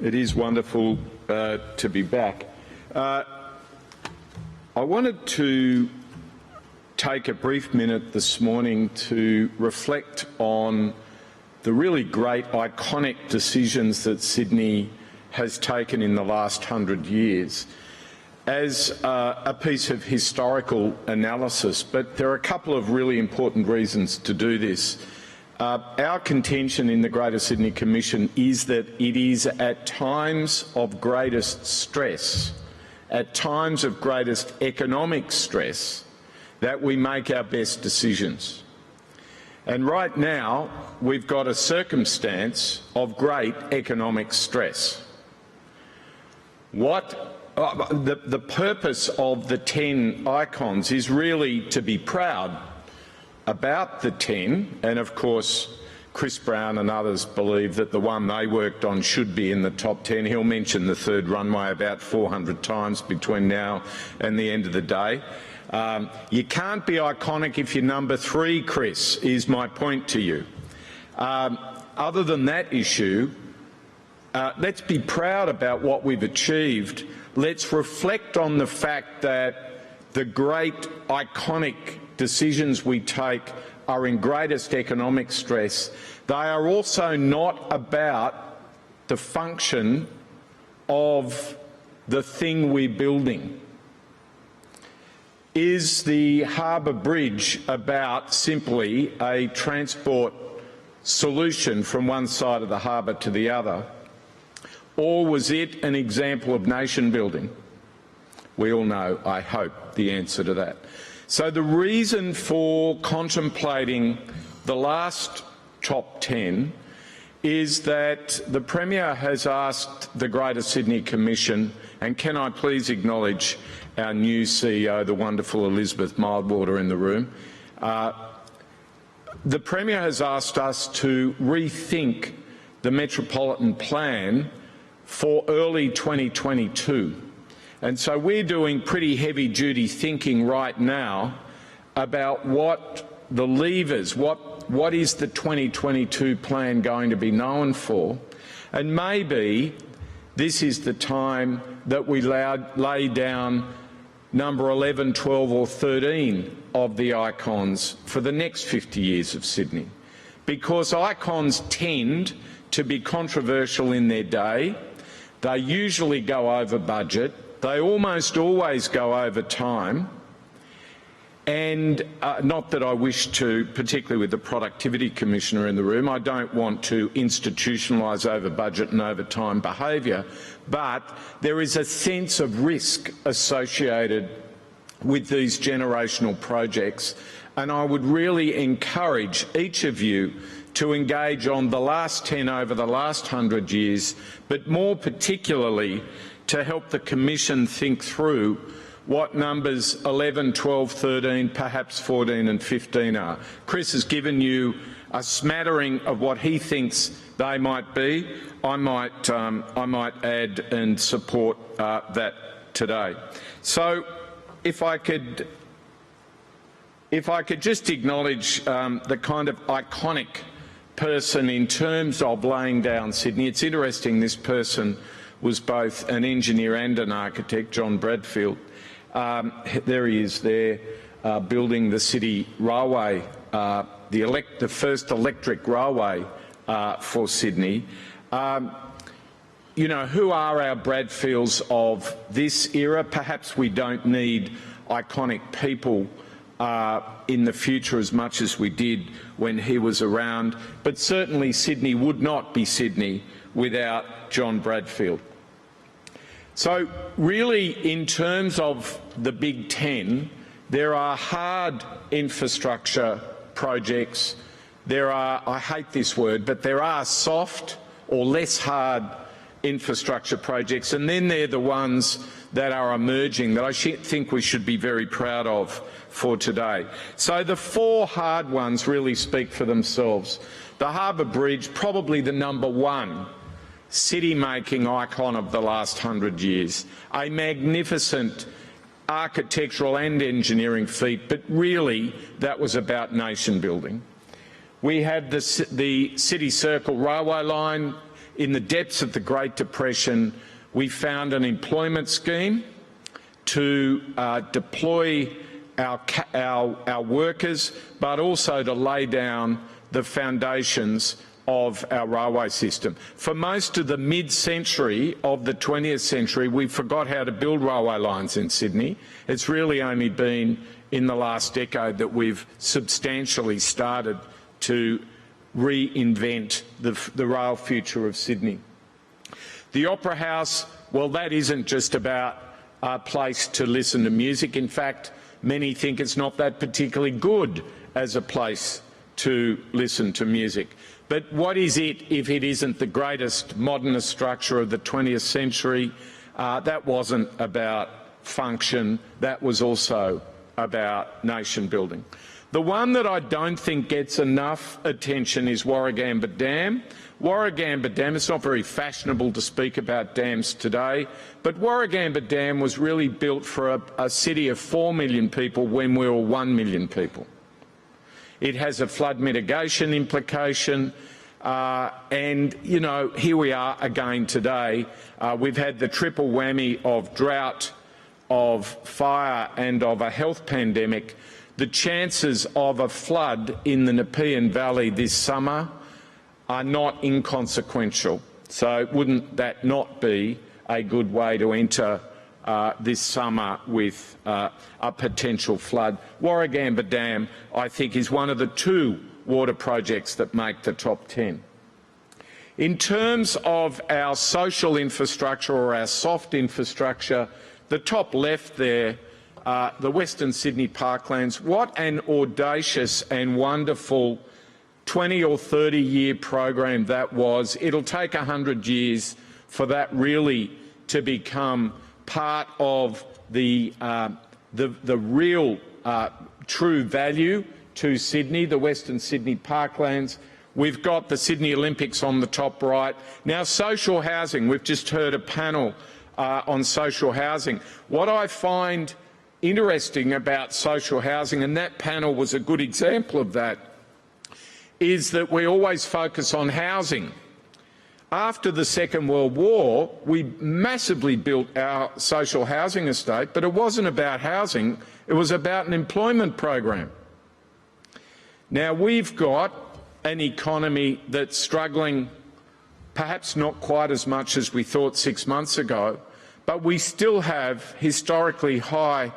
It is wonderful to be back. I wanted to take a brief minute this morning to reflect on the really great iconic decisions that Sydney has taken in the last 100 years as a piece of historical analysis, but there are a couple of really important reasons to do this. Our contention in the Greater Sydney Commission is that it is at times of greatest stress, at times of greatest economic stress, that we make our best decisions. And right now, we've got a circumstance of great economic stress. The purpose of the 10 icons is really to be proud about the 10, and of course Chris Brown and others believe that the one they worked on should be in the top 10. He'll mention the third runway about 400 times between now and the end of the day. You can't be iconic if you're number 3, Chris, is my point to you. Other than that issue, let's be proud about what we've achieved. Let's reflect on the fact that the great iconic decisions we take are in greatest economic stress. They are also not about the function of the thing we're building. Is the Harbour Bridge about simply a transport solution from one side of the harbour to the other? Or was it an example of nation building? We all know, I hope, the answer to that. So the reason for contemplating the last top 10 is that the Premier has asked the Greater Sydney Commission, and can I please acknowledge our new CEO, the wonderful Elizabeth Mildwater in the room. The Premier has asked us to rethink the Metropolitan Plan for early 2022. And so we're doing pretty heavy-duty thinking right now about what the levers, what is the 2022 plan going to be known for, and maybe this is the time that we lay down number 11, 12 or 13 of the icons for the next 50 years of Sydney. Because icons tend to be controversial in their day, they usually go over budget, they almost always go over time, and not that I wish to, particularly with the Productivity Commissioner in the room, I don't want to institutionalise over budget and over time behaviour, but there is a sense of risk associated with these generational projects, and I would really encourage each of you to engage on the last 10 over the last 100 years, but more particularly to help the Commission think through what numbers 11, 12, 13, perhaps 14 and 15 are. Chris has given you a smattering of what he thinks they might be. I might add and support that today. So if I could just acknowledge the kind of iconic person in terms of laying down Sydney. It's interesting, this person was both an engineer and an architect, John Bradfield. There he is there, building the city railway, the first electric railway for Sydney. You know, who are our Bradfields of this era? Perhaps we don't need iconic people in the future as much as we did when he was around, but certainly Sydney would not be Sydney without John Bradfield. So really, in terms of the Big 10, there are hard infrastructure projects. There are, I hate this word, but there are soft or less hard infrastructure projects, and then they're the ones that are emerging that I think we should be very proud of for today. So the 4 hard ones really speak for themselves. The Harbour Bridge, probably the number 1 city-making icon of the last 100 years, a magnificent architectural and engineering feat, but really that was about nation building. We have the City Circle railway line, in the depths of the Great Depression, we found an employment scheme to deploy our workers, but also to lay down the foundations of our railway system. For most of the mid-century of the 20th century, we forgot how to build railway lines in Sydney. It's really only been in the last decade that we've substantially started to reinvent the rail future of Sydney. The Opera House, well, that isn't just about a place to listen to music. In fact, many think it's not that particularly good as a place to listen to music. But what is it if it isn't the greatest modernist structure of the 20th century? That wasn't about function, that was also about nation building. The one that I don't think gets enough attention is Warragamba Dam. Warragamba Dam, it's not very fashionable to speak about dams today, but Warragamba Dam was really built for a city of 4 million people when we were 1 million people. It has a flood mitigation implication, and, you know, here we are again today. We've had the triple whammy of drought, of fire and of a health pandemic. The chances of a flood in the Nepean Valley this summer are not inconsequential. So wouldn't that not be a good way to enter this summer with a potential flood? Warragamba Dam, I think, is one of the 2 water projects that make the top 10. In terms of our social infrastructure or our soft infrastructure, the top left there, the Western Sydney Parklands, what an audacious and wonderful 20 or 30 year program that was. It'll take 100 years for that really to become part of the real true value to Sydney, the Western Sydney Parklands. We've got the Sydney Olympics on the top right. Now, social housing, we've just heard a panel on social housing. What I find interesting about social housing, and that panel was a good example of that, is that we always focus on housing. After the Second World War, we massively built our social housing estate, but it wasn't about housing, it was about an employment program. Now, we've got an economy that's struggling, perhaps not quite as much as we thought 6 months ago, but we still have historically high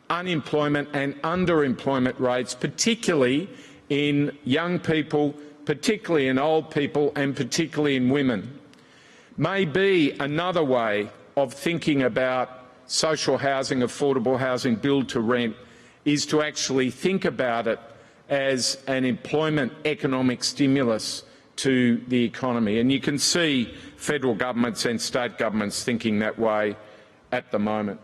unemployment and underemployment rates, particularly in young people, particularly in old people and particularly in women. Maybe another way of thinking about social housing, affordable housing, build to rent, is to actually think about it as an employment economic stimulus to the economy. And you can see federal governments and state governments thinking that way at the moment.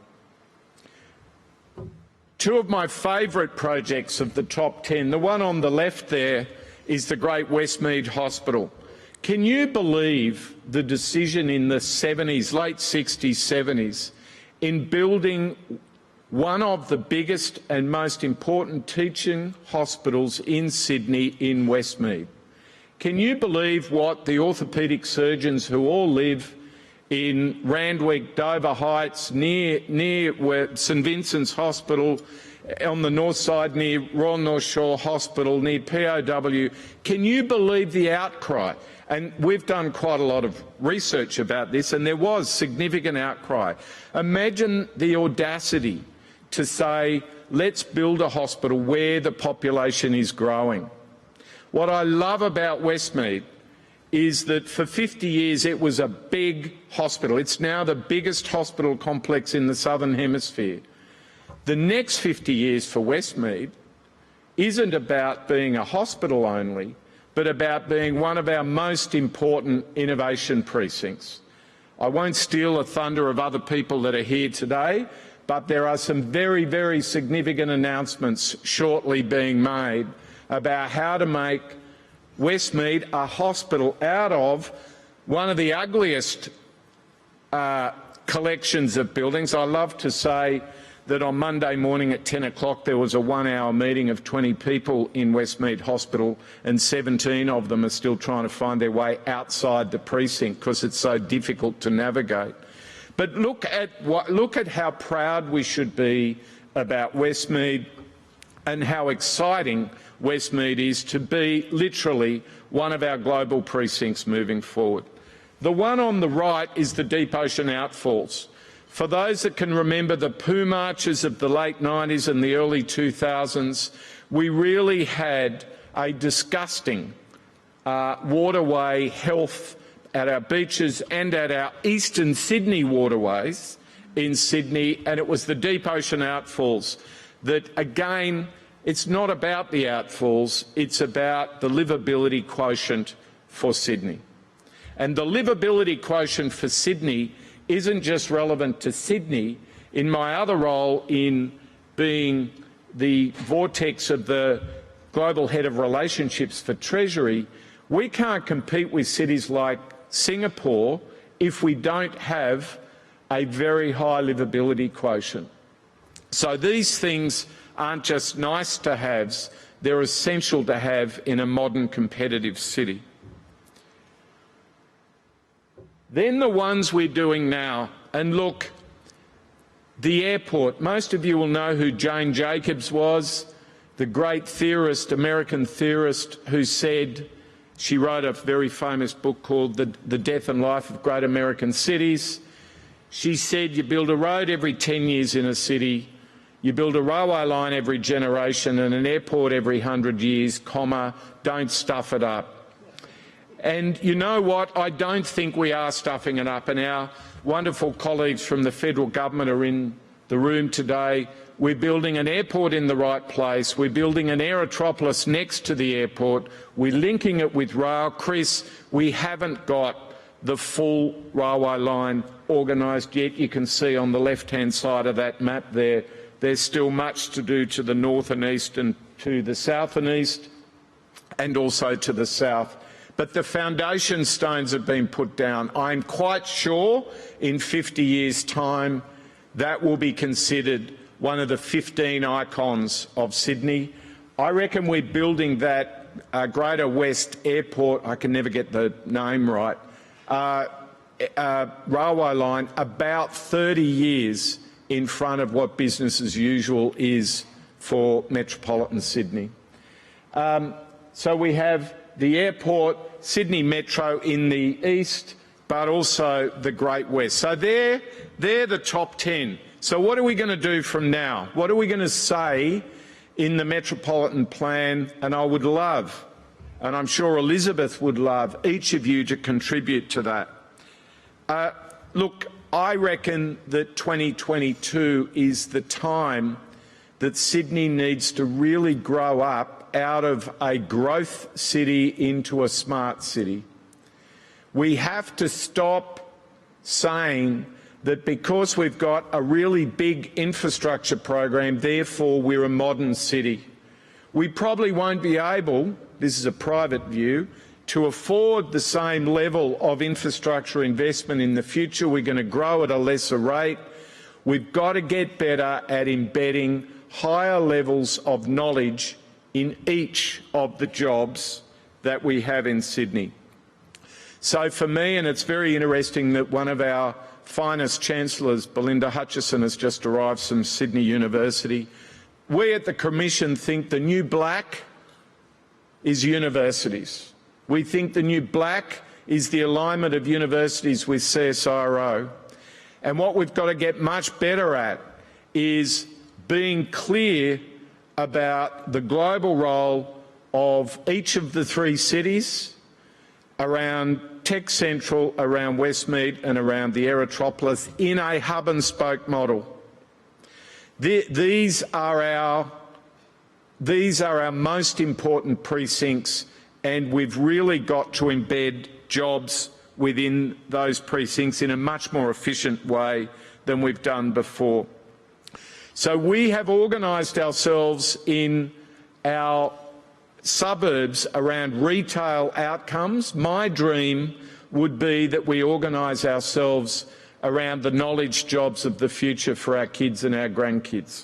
2 of my favourite projects of the top 10, the one on the left there is the great Westmead Hospital. Can you believe the decision in the 70s, late 60s, 70s, in building one of the biggest and most important teaching hospitals in Sydney in Westmead? Can you believe what the orthopaedic surgeons who all live in Randwick, Dover Heights, near where St Vincent's Hospital, on the north side near Royal North Shore Hospital, near POW, can you believe the outcry? And we've done quite a lot of research about this, and there was significant outcry. Imagine the audacity to say, let's build a hospital where the population is growing. What I love about Westmead is that for 50 years it was a big hospital. It's now the biggest hospital complex in the Southern Hemisphere. The next 50 years for Westmead isn't about being a hospital only, but about being one of our most important innovation precincts. I won't steal the thunder of other people that are here today, but there are some very, very significant announcements shortly being made about how to make Westmead a hospital out of one of the ugliest collections of buildings. I love to say that on Monday morning at 10 o'clock there was a 1-hour meeting of 20 people in Westmead Hospital, and 17 of them are still trying to find their way outside the precinct because it's so difficult to navigate. But look at how proud we should be about Westmead and how exciting Westmead is to be literally one of our global precincts moving forward. The one on the right is the deep ocean outfalls. For those that can remember the poo marches of the late 90s and the early 2000s, we really had a disgusting waterway health at our beaches and at our eastern Sydney waterways in Sydney, and it was the deep ocean outfalls that, again, it's not about the outfalls, it's about the livability quotient for Sydney. And the livability quotient for Sydney isn't just relevant to Sydney. In my other role in being the vortex of the Global Head of Relationships for Treasury, we can't compete with cities like Singapore if we don't have a very high livability quotient. So these things aren't just nice to haves, they're essential to have in a modern competitive city. Then the ones we're doing now, and look, the airport. Most of you will know who Jane Jacobs was, the great theorist, American theorist, who said, she wrote a very famous book called The Death and Life of Great American Cities. She said you build a road every 10 years in a city, you build a railway line every generation and an airport every 100 years, comma, don't stuff it up. And you know what? I don't think we are stuffing it up, and our wonderful colleagues from the federal government are in the room today. We're building an airport in the right place. We're building an aerotropolis next to the airport. We're linking it with rail. Chris, we haven't got the full railway line organised yet. You can see on the left-hand side of that map there, there's still much to do to the north and east and to the south and east, and also to the south. But the foundation stones have been put down. I'm quite sure in 50 years' time that will be considered one of the 15 icons of Sydney. I reckon we're building that Greater West Airport, I can never get the name right, railway line about 30 years in front of what business as usual is for metropolitan Sydney. So we have the airport, Sydney Metro in the east, but also the Great West. So they're the top 10. So what are we going to do from now? What are we going to say in the Metropolitan Plan? And I would love, and I'm sure Elizabeth would love, each of you to contribute to that. Look, I reckon that 2022 is the time that Sydney needs to really grow up out of a growth city into a smart city. We have to stop saying that because we've got a really big infrastructure program, therefore we're a modern city. We probably won't be able, this is a private view, to afford the same level of infrastructure investment in the future. We're going to grow at a lesser rate. We've got to get better at embedding higher levels of knowledge in each of the jobs that we have in Sydney. So for me, and it's very interesting that one of our finest chancellors, Belinda Hutchison, has just arrived from Sydney University. We at the Commission think the new black is universities. We think the new black is the alignment of universities with CSIRO. And what we've got to get much better at is being clear about the global role of each of the three cities around Tech Central, around Westmead and around the Aerotropolis in a hub and spoke model. These are our most important precincts, and we've really got to embed jobs within those precincts in a much more efficient way than we've done before. So we have organised ourselves in our suburbs around retail outcomes. My dream would be that we organise ourselves around the knowledge jobs of the future for our kids and our grandkids.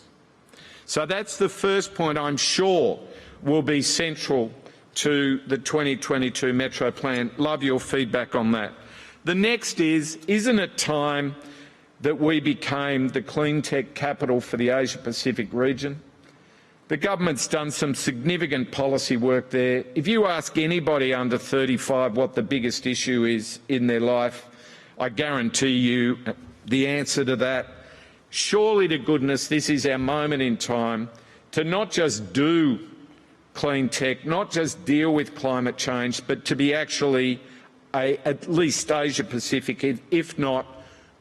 So that's the first point I'm sure will be central to the 2022 Metro Plan. Love your feedback on that. The next is, isn't it time that we became the clean tech capital for the Asia-Pacific region? The government's done some significant policy work there. If you ask anybody under 35 what the biggest issue is in their life, I guarantee you the answer to that. Surely to goodness this is our moment in time to not just do clean tech, not just deal with climate change, but to be actually at least Asia-Pacific, if not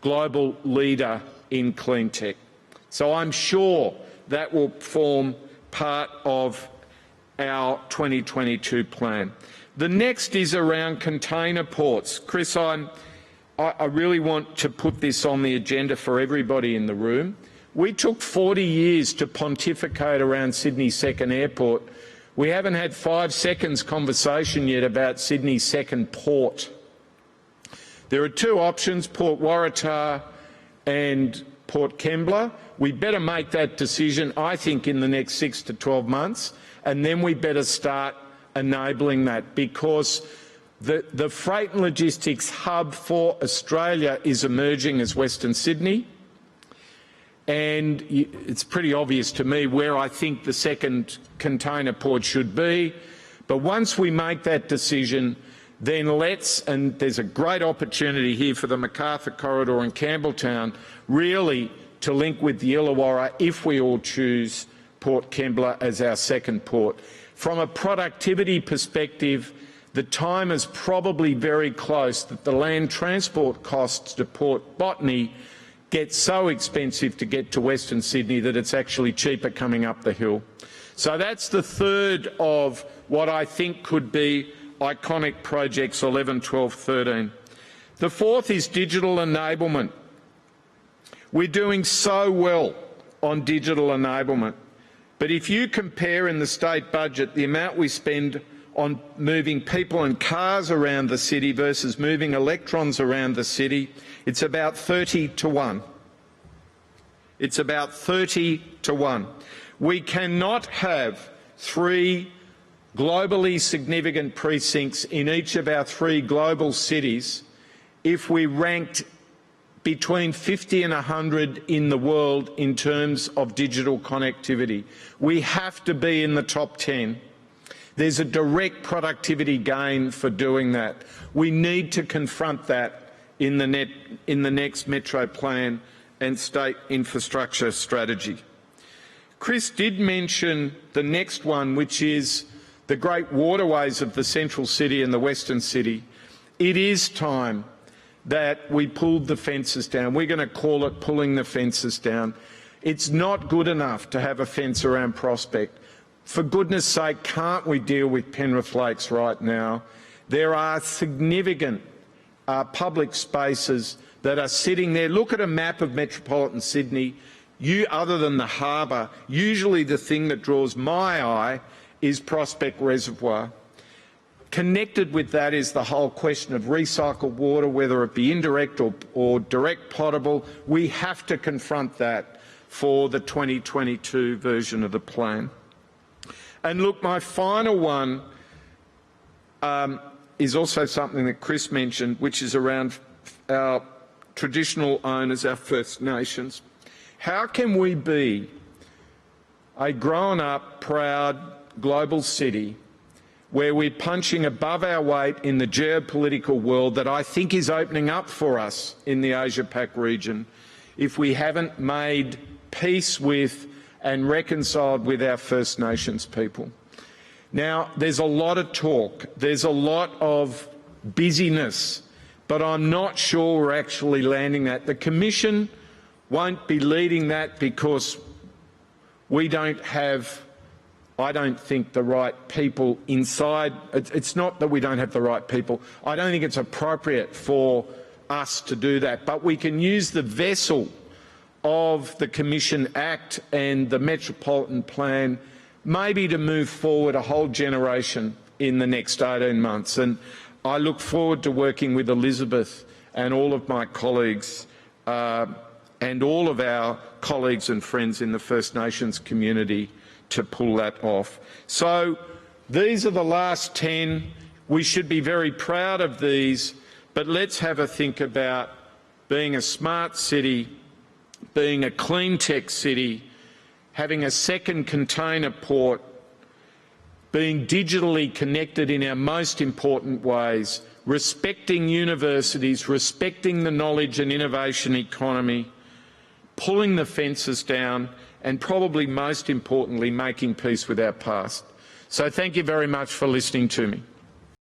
global leader in clean tech. So I'm sure that will form part of our 2022 plan. The next is around container ports. Chris, I really want to put this on the agenda for everybody in the room. We took 40 years to pontificate around Sydney's second airport. We haven't had 5 seconds conversation yet about Sydney's second port. There are 2 options, Port Waratah and Port Kembla. We better make that decision, I think, in the next 6 to 12 months, and then we better start enabling that, because the freight and logistics hub for Australia is emerging as Western Sydney, and it's pretty obvious to me where I think the second container port should be. But once we make that decision, then and there's a great opportunity here for the MacArthur Corridor in Campbelltown, really to link with the Illawarra if we all choose Port Kembla as our second port. From a productivity perspective, the time is probably very close that the land transport costs to Port Botany get so expensive to get to Western Sydney that it's actually cheaper coming up the hill. So that's the third of what I think could be iconic projects 11, 12, 13. The fourth is digital enablement. We're doing so well on digital enablement, but if you compare in the state budget the amount we spend on moving people and cars around the city versus moving electrons around the city, it's about 30 to 1. It's about 30 to 1. We cannot have 3 globally significant precincts in each of our 3 global cities if we ranked between 50 and 100 in the world in terms of digital connectivity. We have to be in the top 10. There's a direct productivity gain for doing that. We need to confront that in the next Metro Plan and state infrastructure strategy. Chris did mention the next one, which is the great waterways of the central city and the western city. It is time that we pulled the fences down. We're going to call it pulling the fences down. It's not good enough to have a fence around Prospect. For goodness sake, can't we deal with Penrith Lakes right now? There are significant public spaces that are sitting there. Look at a map of metropolitan Sydney. Other than the harbour, usually the thing that draws my eye is Prospect Reservoir. Connected with that is the whole question of recycled water, whether it be indirect or direct potable. We have to confront that for the 2022 version of the plan. And look, my final one is also something that Chris mentioned, which is around our traditional owners, our First Nations. How can we be a grown-up, proud, global city where we're punching above our weight in the geopolitical world that I think is opening up for us in the Asia-Pac region if we haven't made peace with and reconciled with our First Nations people? Now, there's a lot of talk, there's a lot of busyness, but I'm not sure we're actually landing that. The Commission won't be leading that because we don't have, I don't think, the right people inside. It's not that we don't have the right people. I don't think it's appropriate for us to do that. But we can use the vessel of the Commission Act and the Metropolitan Plan maybe to move forward a whole generation in the next 18 months. And I look forward to working with Elizabeth and all of my colleagues and all of our colleagues and friends in the First Nations community to pull that off. So these are the last 10. We should be very proud of these, but let's have a think about being a smart city, being a clean tech city, having a second container port, being digitally connected in our most important ways, respecting universities, respecting the knowledge and innovation economy, pulling the fences down, and probably most importantly, making peace with our past. So thank you very much for listening to me.